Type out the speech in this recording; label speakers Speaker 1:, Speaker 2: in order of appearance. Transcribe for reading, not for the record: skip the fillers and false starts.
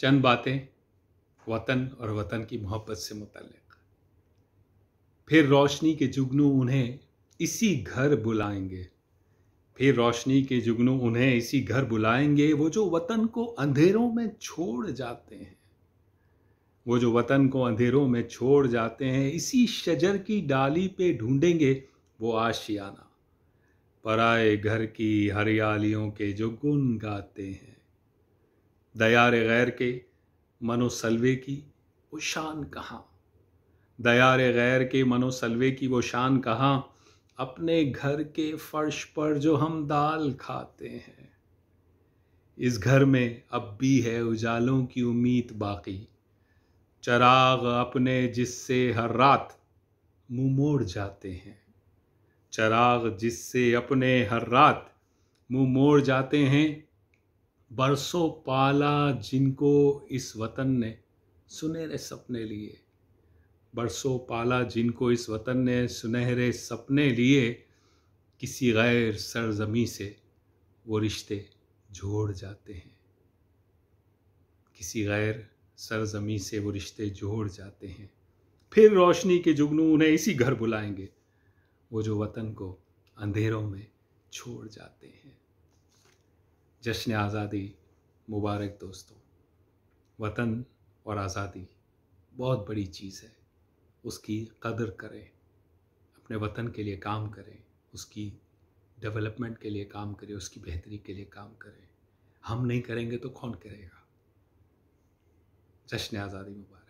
Speaker 1: चंद बातें वतन और वतन की मोहब्बत से मुतल्लिक। फिर रोशनी के जुगनू उन्हें इसी घर बुलाएंगे, फिर रोशनी के जुगनू उन्हें इसी घर बुलाएंगे, वो जो वतन को अंधेरों में छोड़ जाते हैं, वो जो वतन को अंधेरों में छोड़ जाते हैं, इसी शजर की डाली पे ढूंढेंगे वो आशियाना, पराए घर की हरियालियों के जो गुन गाते हैं। दयार गैर के मनोसलवे की वो शान कहाँ, दयार गैर के मनोसलवे की वो शान कहाँ, अपने घर के फर्श पर जो हम दाल खाते हैं। इस घर में अब भी है उजालों की उम्मीद बाकी, चराग अपने जिससे हर रात मुंह मोड़ जाते हैं, चराग जिससे अपने हर रात मुंह मोड़ जाते हैं। बरसों पाला जिनको इस वतन ने सुनहरे सपने लिए, बरसों पाला जिनको इस वतन ने सुनहरे सपने लिए, किसी गैर सरजमी से वो रिश्ते जोड़ जाते हैं, किसी गैर सरजमी से वो रिश्ते जोड़ जाते हैं। फिर रोशनी के जुगनू उन्हें इसी घर बुलाएंगे, वो जो वतन को अंधेरों में छोड़ जाते हैं। जश्न आज़ादी मुबारक दोस्तों। वतन और आज़ादी बहुत बड़ी चीज़ है, उसकी कदर करें, अपने वतन के लिए काम करें, उसकी डेवलपमेंट के लिए काम करें, उसकी बेहतरी के लिए काम करें। हम नहीं करेंगे तो कौन करेगा। जश्न आज़ादी मुबारक।